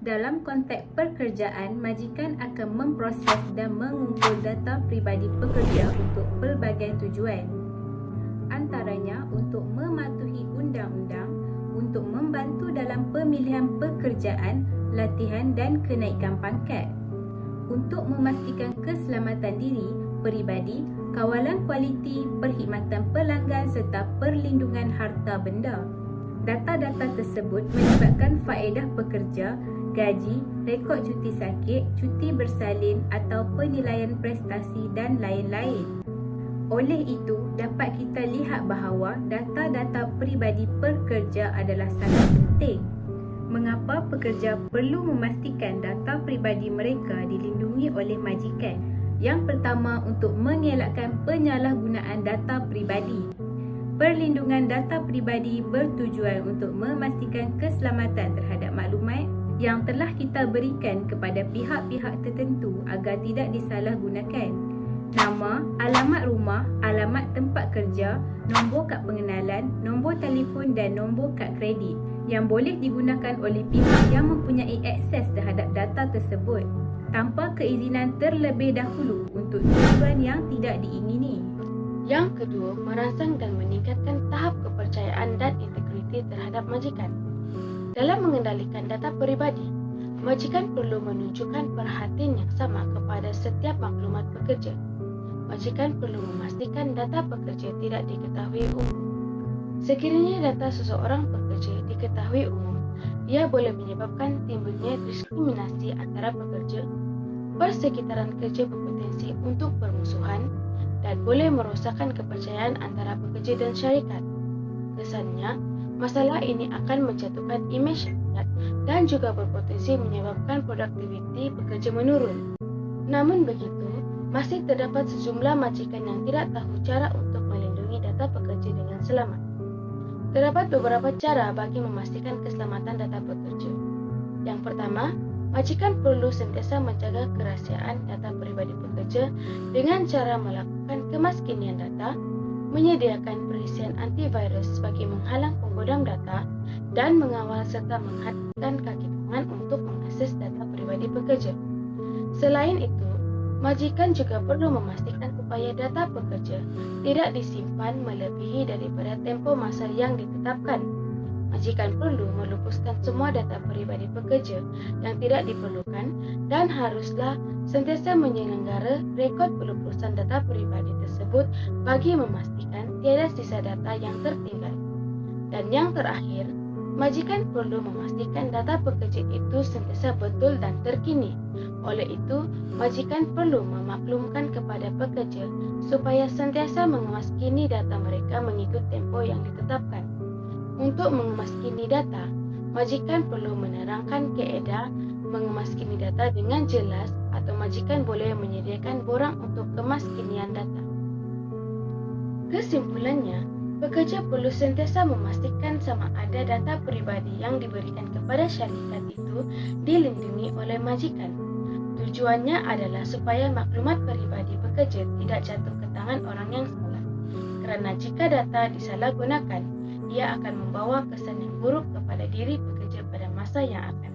Dalam konteks pekerjaan, majikan akan memproses dan mengumpul data peribadi pekerja untuk pelbagai tujuan. Antaranya untuk mematuhi undang-undang, untuk membantu dalam pemilihan pekerjaan, latihan dan kenaikan pangkat. Untuk memastikan keselamatan diri, peribadi, kawalan kualiti, perkhidmatan pelanggan serta perlindungan harta benda. Data-data tersebut menyebabkan faedah pekerja, gaji, rekod cuti sakit, cuti bersalin atau penilaian prestasi dan lain-lain. Oleh itu, dapat kita lihat bahawa data-data peribadi pekerja adalah sangat penting. Mengapa pekerja perlu memastikan data peribadi mereka dilindungi oleh majikan? Yang pertama, untuk mengelakkan penyalahgunaan data peribadi. Perlindungan data peribadi bertujuan untuk memastikan keselamatan terhadap maklumat yang telah kita berikan kepada pihak-pihak tertentu agar tidak disalahgunakan. Nama, alamat rumah, alamat tempat kerja, nombor kad pengenalan, nombor telefon dan nombor kad kredit yang boleh digunakan oleh pihak yang mempunyai akses terhadap data tersebut tanpa keizinan terlebih dahulu untuk tujuan yang tidak diingini. Yang kedua, merangsang dan meningkatkan tahap kepercayaan dan integriti terhadap majikan. Dalam mengendalikan data peribadi, majikan perlu menunjukkan perhatian yang sama kepada setiap maklumat pekerja. Majikan perlu memastikan data pekerja tidak diketahui umum. Sekiranya data seseorang pekerja diketahui umum, ia boleh menyebabkan timbulnya diskriminasi antara pekerja, persekitaran kerja berpotensi untuk permusuhan, dan boleh merosakkan kepercayaan antara pekerja dan syarikat. Kesannya, masalah ini akan menjatuhkan imej syarikat dan juga berpotensi menyebabkan produktiviti pekerja menurun. Namun begitu, masih terdapat sejumlah majikan yang tidak tahu cara untuk melindungi data pekerja dengan selamat. Terdapat beberapa cara bagi memastikan keselamatan data pekerja. Yang pertama, majikan perlu sentiasa menjaga kerahasiaan data peribadi pekerja dengan cara melakukan kemaskinian data, menyediakan perisian antivirus bagi menghalang penggodam data, dan mengawal serta menghadapkan kaki tangan untuk mengakses data peribadi pekerja. Selain itu, majikan juga perlu memastikan supaya data pekerja tidak disimpan melebihi daripada tempoh masa yang ditetapkan. Majikan perlu melupuskan semua data peribadi pekerja yang tidak diperlukan dan haruslah sentiasa menyelenggara rekod pelupusan data peribadi tersebut bagi memastikan tiada sisa data yang tertinggal. Dan yang terakhir, majikan perlu memastikan data pekerja itu sentiasa betul dan terkini. Oleh itu, majikan perlu memaklumkan kepada pekerja supaya sentiasa mengemaskini data mereka mengikut tempoh yang ditetapkan. Untuk mengemaskini data, majikan perlu menerangkan kaedah mengemaskini data dengan jelas atau majikan boleh menyediakan borang untuk kemaskinian data. Kesimpulannya, pekerja perlu sentiasa memastikan sama ada data peribadi yang diberikan kepada syarikat itu dilindungi oleh majikan. Tujuannya adalah supaya maklumat peribadi pekerja tidak jatuh ke tangan orang yang salah. Kerana jika data disalahgunakan, ia akan membawa kesan yang buruk kepada diri pekerja pada masa yang akan